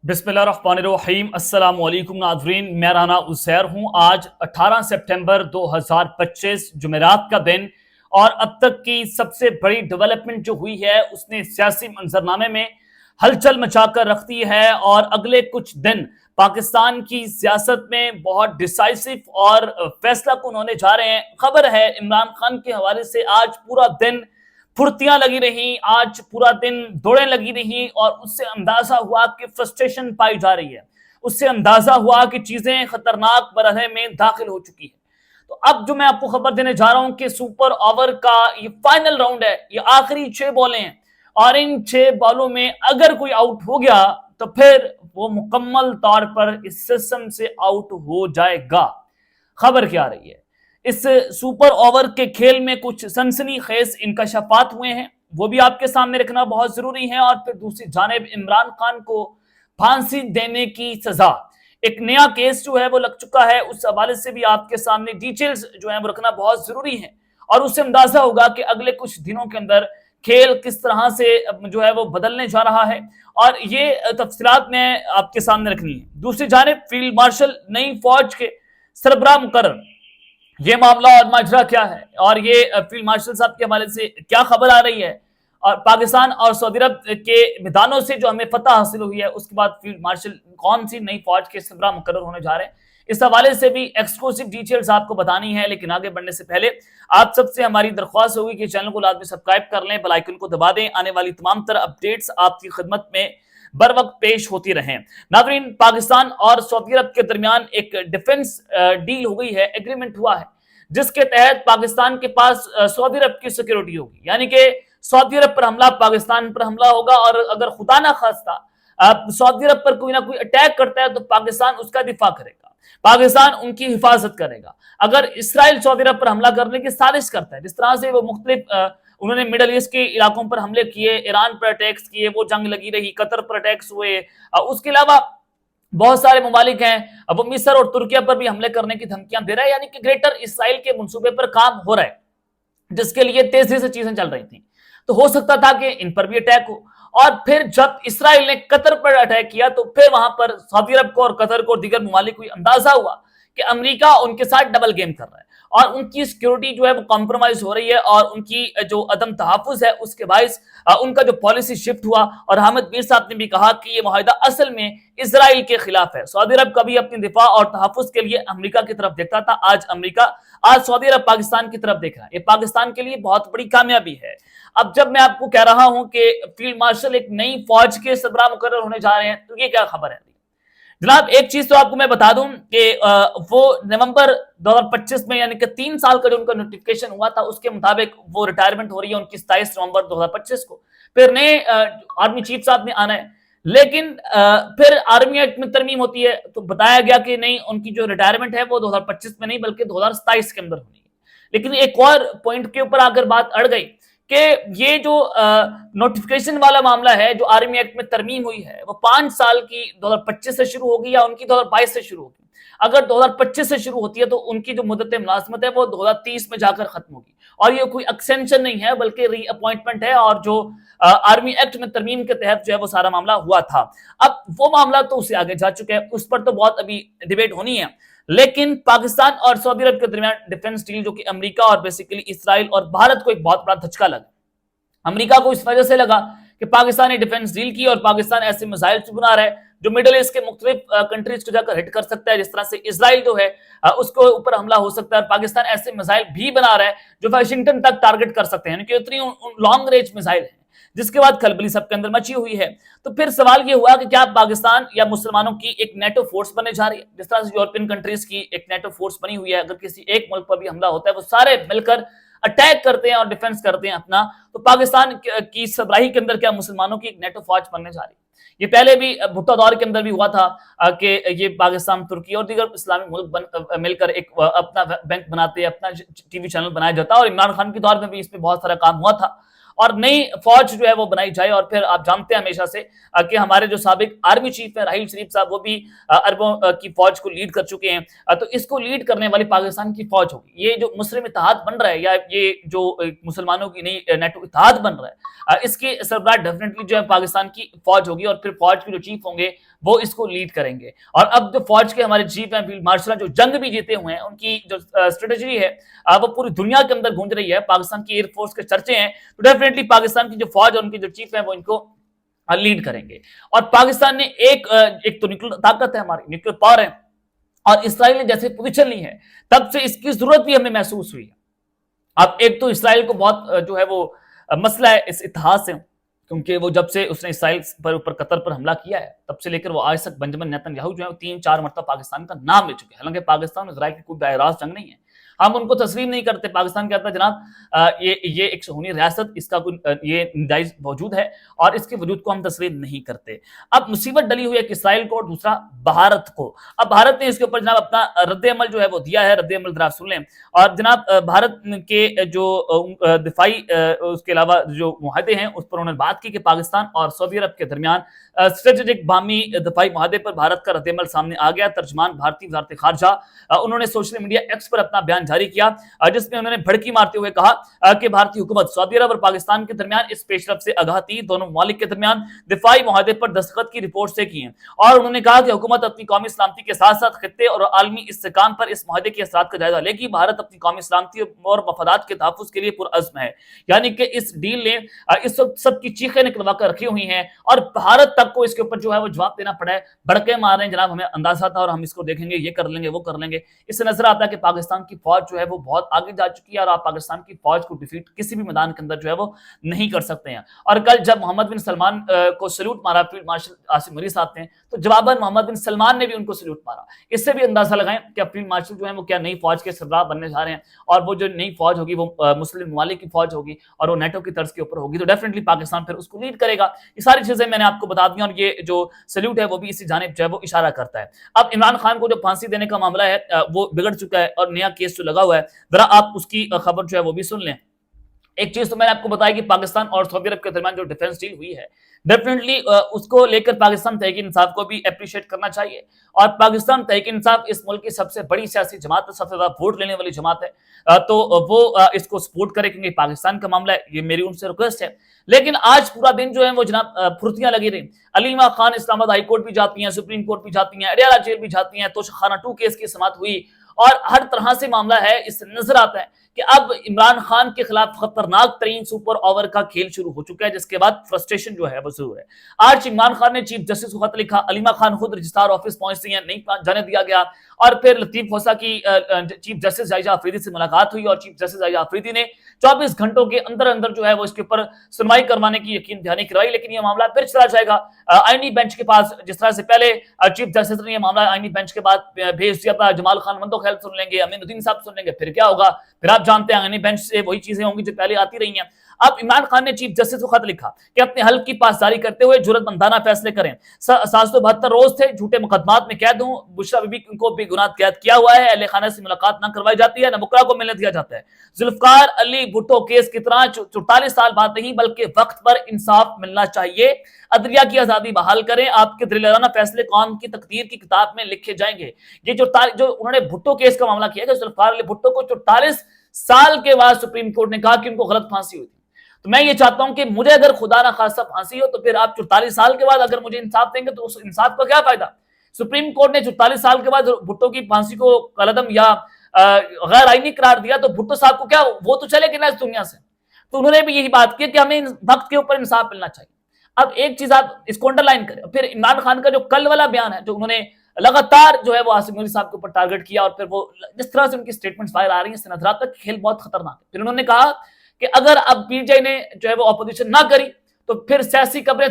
बिस्मिल्लाह रहमान रहीम। अस्सलाम वालेकुम नाज़रीन, मैं राना उज़ैर हूँ। आज 18 सितंबर 2025 जुमेरात का दिन, और अब तक की सबसे बड़ी डेवलपमेंट जो हुई है उसने सियासी मंजरनामे में हलचल मचाकर रख दी है। और अगले कुछ दिन पाकिस्तान की सियासत में बहुत डिसाइसिव और फैसला कुन होने जा रहे हैं। खबर है इमरान खान के हवाले से आज पूरा दिन फुर्तियां लगी रही, आज पूरा दिन दौड़ें लगी रही, और उससे अंदाजा हुआ कि फ्रस्ट्रेशन पाई जा रही है, उससे अंदाजा हुआ कि चीजें खतरनाक मरहले में दाखिल हो चुकी है। तो अब जो मैं आपको खबर देने जा रहा हूं कि सुपर ओवर का ये फाइनल राउंड है, ये आखिरी 6 बॉलें हैं, और इन 6 बॉलों में अगर कोई आउट हो गया तो फिर वो मुकम्मल तौर पर इस सिस्टम से आउट हो जाएगा। खबर क्या आ रही है? इस सुपर ओवर के खेल में कुछ सनसनीखेज इंकशाफात हुए हैं, वो भी आपके सामने रखना बहुत जरूरी है। और फिर दूसरी जानिब इमरान खान को फांसी देने की सजा, एक नया केस जो है वो लग चुका है, उस हवाले से भी आपके सामने डिटेल्स जो है वो रखना बहुत जरूरी है। और उससे अंदाजा होगा कि अगले कुछ दिनों के अंदर खेल किस तरह से जो है वो बदलने जा रहा है, और ये तफसीलात में आपके सामने रखनी है। दूसरी जानिब फील्ड मार्शल नई फौज के सरबराह मुकर्रर, ये मामला और माजरा क्या है, और ये फील्ड मार्शल साहब के हवाले से क्या खबर आ रही है, और पाकिस्तान और सऊदी अरब के मैदानों से जो हमें फतह हासिल हुई है उसके बाद फील्ड मार्शल कौन सी नई फौज के सरबराह मुकर्रर होने जा रहे हैं, इस हवाले से भी एक्सक्लूसिव डिटेल्स आपको बतानी है। लेकिन आगे बढ़ने से पहले आप सबसे हमारी दरख्वास्त होगी कि चैनल को लाजमी सब्सक्राइब कर लें, बेल आइकन को दबा दें, आने वाली तमाम तरह अपडेट्स आपकी खिदमत में बर वक्त पेश होती रहें। नाज़रीन, पाकिस्तान और सऊदी अरब के दरमियान एक डिफेंस डील हो गई है, एग्रीमेंट हुआ है, जिसके तहत पाकिस्तान के पास सऊदी अरब की सिक्योरिटी होगी। यानी कि सऊदी अरब पर हमला, पाकिस्तान पर हमला होगा, और अगर खुदा ना खास्ता सऊदी अरब पर कोई ना कोई अटैक करता है तो पाकिस्तान उसका दिफा करेगा, पाकिस्तान उनकी हिफाजत करेगा। अगर इसराइल सऊदी अरब पर हमला करने की साजिश करता है, जिस तरह से वो मुख्तलिफ उन्होंने मिडल ईस्ट के इलाकों पर हमले किए, ईरान पर अटैक्स किए, वो जंग लगी रही, कतर पर अटैक्स हुए, उसके अलावा बहुत सारे ममालिक हैं, अब वो मिस्र और तुर्किया पर भी हमले करने की धमकियां दे रहा है। यानी कि ग्रेटर इसराइल के मंसूबे पर काम हो रहा है, जिसके लिए तेजी से चीजें चल रही थी। तो हो सकता था कि इन पर भी अटैक हो, और फिर जब इसराइल ने कतर पर अटैक किया तो फिर वहां पर सऊदी अरब को और कतर को और दीगर ममालिक को अंदाजा हुआ कि अमेरिका उनके साथ डबल गेम कर रहा है, और उनकी सिक्योरिटी जो है वो कॉम्प्रोमाइज हो रही है, और उनकी जो अदम तहफ़्फ़ुज़ है उसके बायस उनका जो पॉलिसी शिफ्ट हुआ। और हामिद मीर साहब ने भी कहा कि ये मुआहिदा असल में इजराइल के खिलाफ है। सऊदी अरब कभी अपनी दिफा और तहफ़्फ़ुज़ के लिए अमेरिका की तरफ देखता था, आज सऊदी अरब पाकिस्तान की तरफ देख रहा है। ये पाकिस्तान के लिए बहुत बड़ी कामयाबी है। अब जब मैं आपको कह रहा हूं कि फील्ड मार्शल एक नई फौज के सरबराह मुकर्रर होने जा रहे हैं, तो ये क्या खबर है जनाब? एक चीज तो आपको मैं बता दूं कि वो नवंबर 2025 में, यानी कि 3 साल का जो उनका नोटिफिकेशन हुआ था, उसके मुताबिक वो रिटायरमेंट हो रही है उनकी 27 नवंबर 2025 को। फिर नए आर्मी चीफ साहब ने आना है, लेकिन फिर आर्मी एक्ट में तरमीम होती है, तो बताया गया कि नहीं, उनकी जो रिटायरमेंट है वो 2025 में नहीं बल्कि 2027 के अंदर होनी है। लेकिन एक और पॉइंट के ऊपर आकर बात अड़ गई कि ये जो नोटिफिकेशन वाला मामला है, जो आर्मी एक्ट में तरमीम हुई है, वो 5 साल की 2025 से शुरू होगी या उनकी 2022 से शुरू होगी। अगर 2025 से शुरू होती है तो उनकी जो मुद्दत मुलाजमत है वो 2030 में जाकर खत्म होगी, और ये कोई एक्सटेंशन नहीं है बल्कि री अपॉइंटमेंट है, और जो आर्मी एक्ट में तरमीम के तहत जो है वो सारा मामला हुआ था। अब वो मामला तो उससे आगे जा चुका है, उस पर तो बहुत अभी डिबेट होनी है। लेकिन पाकिस्तान और सऊदी अरब के दरमियान डिफेंस डील, जो कि अमेरिका और बेसिकली इसराइल और भारत को एक बहुत बड़ा धचका लगा। अमेरिका को इस वजह से लगा कि पाकिस्तान ने डिफेंस डील की, और पाकिस्तान ऐसे मिसाइल बना रहा है जो मिडिल ईस्ट के मुख्तलिफ कंट्रीज को जाकर हिट कर सकता है, जिस तरह से इसराइल जो है उसको ऊपर हमला हो सकता है, और पाकिस्तान ऐसे मिसाइल भी बना रहा है जो वाशिंगटन तक टारगेट कर सकते हैं, उतनी लॉन्ग रेंज मिसाइल है। जिसके बाद खलबली सबके अंदर मची हुई है। तो फिर सवाल ये हुआ कि क्या पाकिस्तान या मुसलमानों की एक नेटो फोर्स बनने जा रही है, जिस तरह से यूरोपियन कंट्रीज की एक नेटो फोर्स बनी हुई है। अगर किसी एक मुल्क पर भी हमला होता है वो सारे मिलकर अटैक करते हैं और डिफेंस करते हैं अपना। तो पाकिस्तान की सरबराही के अंदर क्या मुसलमानों की एक नेटो फौज बनने जा रही है? ये पहले भी भुट्टो दौर के अंदर भी हुआ था कि ये पाकिस्तान, तुर्की और दीगर इस्लामी मुल्क मिलकर एक अपना बैंक बनाते, अपना टीवी चैनल बनाया जाता, और इमरान खान के दौर में भी इस पर बहुत सारा काम हुआ था। और नई फौज जो है वो बनाई जाए, और फिर आप जानते हैं हमेशा से कि हमारे जो साबिक आर्मी चीफ है राहील शरीफ साहब, वो भी अरबों की फौज को लीड कर चुके हैं। तो इसको लीड करने वाली पाकिस्तान की फौज होगी। ये जो मुस्लिम इत्तेहाद बन रहा है, या ये जो मुसलमानों की नई नेटो इत्तेहाद बन रहा है, इसके सरबराह डेफिनेटली जो है पाकिस्तान की फौज होगी। और फिर फौज के जो चीफ होंगे وہ اس کو لیڈ کریں گے. اور اب جو فوج کے ہمارے چیف ہیں فیلڈ مارشل جو جنگ بھی جیتے ہوئے ہیں, ان کی جو اسٹریٹجی ہے وہ پوری دنیا کے اندر گونج رہی ہے. پاکستان کی ایئر فورس کے چرچے ہیں, تو ڈیفینیٹلی پاکستان کی جو فوج اور ان کے جو چیف ہیں وہ ان کو لیڈ کریں گے. اور پاکستان نے ایک تو نیوکلیر طاقت ہے, ہماری نیوکلیر پاور ہے, اور اسرائیل نے جیسے پوزیشن لی ہے تب سے اس کی ضرورت بھی ہمیں محسوس ہوئی ہے. اب ایک تو اسرائیل کو بہت جو ہے وہ مسئلہ ہے اس اتحاد سے, کیونکہ وہ جب سے اس نے اسرائیل پر اوپر قطر پر حملہ کیا ہے تب سے لے کر وہ آج تک بنجمن نیتن یاہو جو ہے 3-4 مرتبہ پاکستان کا نام لے چکے ہیں. حالانکہ پاکستان اسرائیل کی کوئی براہ راست جنگ نہیں ہے, ہم ان کو تسلیم نہیں کرتے. پاکستان کہتا ہے جناب یہ ایک شہونی ریاست, اس کا کوئی یہ نجائز موجود ہے اور اس کے وجود کو ہم تسلیم نہیں کرتے. اب مصیبت ڈلی ہوئی ہے اسرائیل کو اور دوسرا بھارت کو. اب بھارت نے اس کے اوپر جناب اپنا رد عمل جو ہے وہ دیا ہے, رد عمل ذرا سن لیں. اور جناب بھارت کے جو دفاعی اس کے علاوہ جو معاہدے ہیں اس پر انہوں نے بات کی کہ پاکستان اور سعودی عرب کے درمیان اسٹریٹجک باہمی دفاعی معاہدے پر بھارت کا رد عمل سامنے آ گیا. ترجمان بھارتی وزارت خارجہ انہوں نے سوشل میڈیا ایکس پر اپنا بیان جاری کیا, جس میں انہوں نے بھڑکی مارتے ہوئے کہا کہ بھارتی حکومت سعودی عرب اور پاکستان کے درمیان اس پیش رفت سے آگاہ تھی. دونوں ممالک کے درمیان دفاعی معاہدے پر دستخط کی رپورٹ سے کی ہیں, اور انہوں نے کہا کہ حکومت اپنی قومی سلامتی کے ساتھ ساتھ خطے اور عالمی استحکام پر اس معاہدے کے اثرات کا جائزہ لے گی. بھارت اپنی قومی سلامتی اور مفادات کے تحفظ کے لیے پرعزم ہے. یعنی کہ اس ڈیل نے اس وقت سب کی چیخیں نکلوا کر رکھی ہوئی ہیں, اور بھارت تک کو اس کے اوپر جو ہے وہ جواب دینا پڑا ہے. بڑکے مار رہے ہیں جناب, ہمیں اندازہ تھا اور ہم اس کو دیکھیں گے, یہ کر لیں گے وہ کر لیں گے. اس سے نظر آتا ہے کہ پاکستان کی فوج جو ہے وہ بہت آگے جا چکی ہے, اور آپ پاکستان کی فوج کو ڈیفیٹ کسی بھی میدان کے اندر جو ہے وہ نہیں کر سکتے ہیں. اور کل جب محمد بن سلمان کو سلوٹ مارا فیلڈ مارشل عاصم منیری صاحب نے, تو جواباً محمد بن سلمان نے بھی ان کو سلوٹ مارا. اس سے بھی اندازہ لگائیں کہ فیلڈ مارشل جو ہے وہ کیا نئی فوج کے سربراہ بننے جا رہے ہیں, اور وہ جو نئی فوج ہوگی وہ مسلم ممالک کی فوج ہوگی اور وہ نیٹو کی طرز کے اوپر ہوگی, تو ڈیفینیٹلی پاکستان پھر اس کو لیڈ کرے گا. یہ ساری چیزیں میں نے آپ کو بتا دی, اور یہ جو سلوٹ ہے وہ بھی اسی جانب جو ہے وہ اشارہ کرتا ہے. اب عمران خان کو جو پھانسی دینے کا معاملہ ہے وہ بگڑ چکا ہے, اور نیا کیس جو لگا ہوا ہے, ذرا آپ اس کی خبر جو ہے وہ بھی سن لیں. ایک چیز تو میں نے آپ کو بتایا کہ پاکستان اور سعودی عرب کے درمیان جو ڈیفنس ڈیل ہوئی ہے, ڈیفینیٹلی اس کو لے کر پاکستان تحریک انصاف کو بھی اپریشیٹ کرنا چاہیے. اور پاکستان تحریک انصاف اس ملک کی سب سے بڑی سیاسی جماعت ہے, سب سے زیادہ ووٹ لینے والی جماعت ہے, تو وہ اس کو سپورٹ کرے, کیونکہ پاکستان کا معاملہ ہے. یہ میری ان سے ریکویسٹ ہے. لیکن آج پورا دن جو ہے وہ جناب پھرتیاں لگی رہی. علیمہ خان اسلام آباد ہائی کورٹ بھی جاتی ہیں, سپریم کورٹ بھی جاتی ہیں, اڈیالہ جیل بھی جاتی ہیں, توشہ خانہ 2 کیس کی سماعت ہوئی, اور ہر طرح سے معاملہ ہے. اس سے نظر آتا ہے کہ اب عمران خان کے خلاف خطرناک ترین سپر اوور کا کھیل شروع ہو چکا ہے, جس کے بعد فرسٹریشن جو ہے وہ ضرور ہے. آج عمران خان نے چیف جسٹس کو خط لکھا, علیمہ خان خود رجسٹرار آفس پہنچتی ہیں, نہیں جانے دیا گیا. اور پھر لطیف خوسا کی چیف جسٹس عائشہ آفریدی سے ملاقات ہوئی, اور چیف جسٹس عائشہ آفریدی نے 24 گھنٹوں کے اندر اندر جو ہے وہ اس کے اوپر سنوائی کروانے کی یقین دہانی کروائی. لیکن یہ معاملہ پھر چلا جائے گا آئینی بینچ کے پاس, جس طرح سے پہلے چیف جسٹس نے یہ معاملہ آئینی بینچ کے بعد بھیج دیا تھا. جمال خان مندو خیل سن لیں گے, امین الدین صاحب سن لیں گے, پھر کیا ہوگا, پھر آپ جانتے ہیں آئینی بینچ سے وہی چیزیں ہوں گی جو پہلے آتی رہی ہیں. اب عمران خان نے چیف جسٹس کو خط لکھا کہ اپنے حلف کی پاسداری کرتے ہوئے جرات مندانہ فیصلے کریں. 772 روز تھے, جھوٹے مقدمات میں قید ہوں, بشرا بی بی کو بھی گناہ قید کیا ہوا ہے, اہل خانہ سے ملاقات نہ کروائی جاتی ہے, نہ مکرہ کو ملنے دیا جاتا ہے. ذوالفقار علی بھٹو کیس کی طرح 44 سال بعد نہیں بلکہ وقت پر انصاف ملنا چاہیے. عدلیہ کی آزادی بحال کریں, آپ کے دلدارانہ فیصلے قوم کی تقدیر کی کتاب میں لکھے جائیں گے. یہ جو انہوں نے بھٹو کیس کا معاملہ کیا کہ ذوالفقار علی بھٹو کو 44 سال کے بعد سپریم کورٹ نے کہا کہ ان کو غلط پھانسی ہوئی تھی. تو میں یہ چاہتا ہوں کہ مجھے اگر خدا نہ خواستہ پھانسی ہو تو پھر آپ 44 سال کے بعد اگر مجھے انصاف دیں گے تو اس انصاف کا کیا فائدہ. سپریم کورٹ نے 44 سال کے بعد بھٹو کی پھانسی کو قلعدم یا غیر آئینی قرار دیا, تو بھٹو صاحب کو کیا, وہ تو چلے گئے نا اس دنیا سے. تو انہوں نے بھی یہی بات کی کہ ہمیں وقت کے اوپر انصاف ملنا چاہیے. اب ایک چیز آپ اس کو انڈر لائن کریں. پھر عمران خان کا جو کل والا بیان ہے, جو انہوں نے لگاتار جو ہے وہ عاصم منیری صاحب کے اوپر ٹارگٹ کیا, اور پھر وہ جس طرح سے ان کی سٹیٹمنٹس باہر آ رہی ہیں, اس سے نظر آتا ہے کہ کھیل بہت خطرناک ہے. پھر انہوں نے کہا کہ اگر اب پی ٹی آئی نے جو ہے وہ اپوزیشن نہ کری تو پھر سیاسی قبریں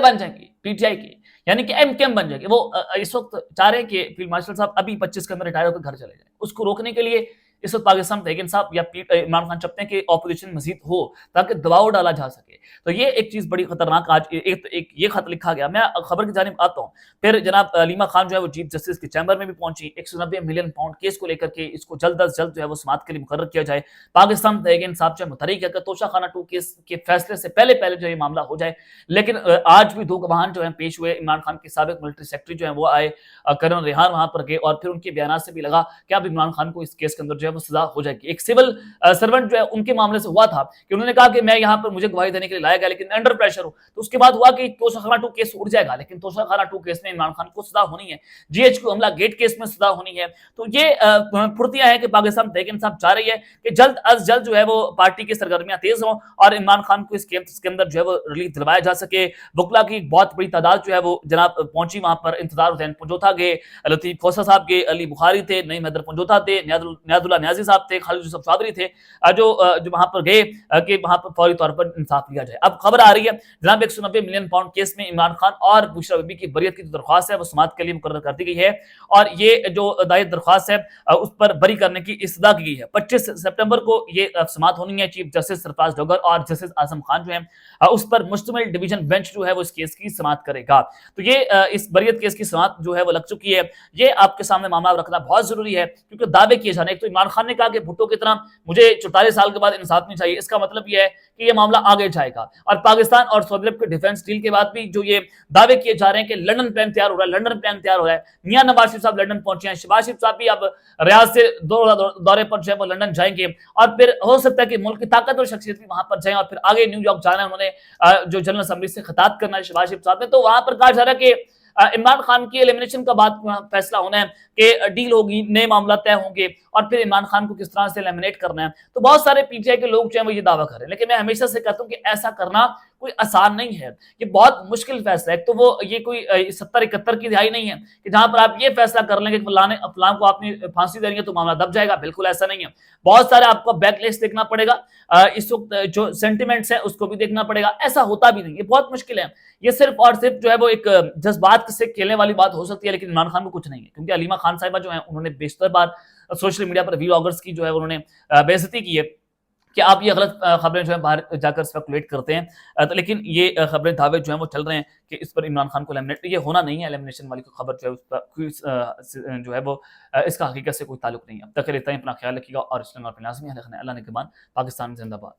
بن جائیں گی پی ٹی آئی کی, یعنی کہ ایم کیم بن جائے گی. وہ اس وقت چاہ رہے ہیں کہ فیلڈ مارشل صاحب ابھی 25 کے اندر ریٹائر ہو کر گھر چلے جائیں. اس کو روکنے کے لیے اس وقت پاکستان تحریک انصاف یا عمران خان چاہتے ہیں کہ اپوزیشن مزید ہو تاکہ دباؤ ڈالا جا سکے. تو یہ ایک چیز بڑی خطرناک آج ایک یہ خط لکھا گیا. میں خبر کی جانب آتا ہوں. پھر جناب علیمہ خان جو ہے وہ چیف جسٹس کے چیمبر میں بھی پہنچی. 190 ملین پاؤنڈ کیس کو لے کر کے اس کو جلد از جلد جو ہے وہ سماعت کے لیے مقرر کیا جائے. پاکستان تحریک انصاف جو ہے متحرک ہے کہ توشہ خانہ 2 کیس کے فیصلے سے پہلے جو یہ معاملہ ہو جائے. لیکن آج بھی 2 گواہان جو ہیں پیش ہوئے. عمران خان کے سابق ملٹری سیکرٹری جو ہیں وہ آئے, کرن ریحان وہاں پر گئے, اور پھر ان کے بیانات سے بھی لگا کہ اب عمران خان کو اس کیس کے اندر جو ہے वो सजा हो जाएगी। एक सिविल सर्वेंट जो है उनके मामले से हुआ था कि उन्होंने कहा कि मैं यहाँ पर मुझे गवाही देने के लिए लाया गया लेकिन अंडर प्रेशर हूं, तो उसके बाद हुआ कि तोशाखाना 2 केस उड़ जाएगा, लेकिन तोशाखाना 2 केस में इमरान खान को सजा होनी है, GHQ हमला गेट केस में सजा होनी है। तो ये फुर्तियां हैं कि पाकिस्तान तहरीक इंसाफ चाह रही है कि जल्द अज जल्द जो है वो पार्टी की सरगर्मियां तेज हों और इमरान खान को इसके अंदर जो है वो रिलीफ दिलवाया जा सके। वकला की बहुत बड़ी तादाद जो है वो जनाब पहुंची वहां पर, इंतजार हुसैन पंजोथा गए, लतीफ खोसा साहब गए, अली बुखारी थे, नईम हैदर पंजोथा थे, नियाजुल्लाह नियाजी साहब थे, खालिद यूसुफ चौधरी थे, जो वहां पर गए कि वहां पर फौरी तौर पर इंसाफ लिया जाए। अब खबर आ रही है जनाब 190 मिलियन पाउंड केस में इमरान खान और बुशरा बीबी की बरियत की जो दरख्वास्त है वो समाअत के लिए मुकर्रर कर दी गई है और ये जो दायर दरख्वास्त है उस पर बरी करने की इस्तदा की गई है। 25 सितंबर को ये समाअत होनी है। चीफ जस्टिस सरफराज डोगर और जस्टिस आजम खान जो है उस पर मुश्तमिल डिवीजन बेंच जो है वो इस केस की समाअत करेगा। तो ये इस बरियत केस की समाअत जो है वो लग चुकी है। ये आपके सामने मामला रखना बहुत जरूरी है क्योंकि दावे किए जाने, एक तो इमरान खान ने कहा कि भुट्टो की तरह मुझे 44 साल के बाद इंसाफ नहीं चाहिए, इसका मतलब ये है कि ये मामला आगे जाएगा। और पाकिस्तान और सऊदी अरब के डिफेंस डील के बाद भी जो ये दावे किए जा रहे हैं कि लंदन प्लान तैयार हो रहा है, लंदन प्लान तैयार हो रहा है, मियां नवाज शरीफ साहब लंदन पहुंचे हैं, शहबाज शरीफ साहब भी अब रियाद से दौरे पर जो है वो लंदन जाएंगे और फिर हो सकता है कि मुल्क की ताकत और शख्सियत भी वहां पर जाए और फिर आगे न्यूयॉर्क जाना है उन्होंने, जो जनरल असेंबली से खिताब करना है शहबाज शरीफ साहब ने। तो वहां पर कहा जा रहा है कि इमरान खान की एलिमिनेशन का बाद फैसला होना है कि डील होगी, नए मामला तय होंगे और फिर इमरान खान को किस तरह से एलिमिनेट करना है। तो बहुत सारे पीटीआई के लोग जो है वो ये दावा कर रहे हैं, लेकिन मैं हमेशा से कहता हूं कि ऐसा करना कोई आसान नहीं है, ये बहुत मुश्किल फैसला है। तो वो ये कोई 70-71 की दिहाई नहीं है कि जहां पर आप ये फैसला कर लेंगे कि फलां को आपने फांसी देंगे तो मामला दब जाएगा, बिल्कुल ऐसा नहीं है। बहुत सारे आपको बैकलिस्ट देखना पड़ेगा, इस वक्त जो सेंटिमेंट्स है उसको भी देखना पड़ेगा, ऐसा होता भी नहीं, ये बहुत मुश्किल है। ये सिर्फ और सिर्फ जो है वो एक जज्बात से खेलने वाली बात हो सकती है, लेकिन इमरान खान को कुछ नहीं है क्योंकि अलीमा खान साहिबा जो है उन्होंने बेशतर बार सोशल मीडिया पर व्लॉगर्स की जो है उन्होंने बेइज्जती की है कि आप ये गलत खबरें जो है बाहर जाकर स्पेकुलेट करते हैं। तो लेकिन ये खबरें दावे जो हैं वो चल रहे हैं कि इस पर इमरान खान को एलिमिनेट, ये होना नहीं है, एलिमिनेशन वाली खबर जो है उस पर जो है वो इसका हकीकत से कोई ताल्लुक नहीं है। अब तक रहता है, अपना ख्याल रखिएगा और इस लाजमी अल्लाह ने के बाद पाकिस्तान जिंदाबाद।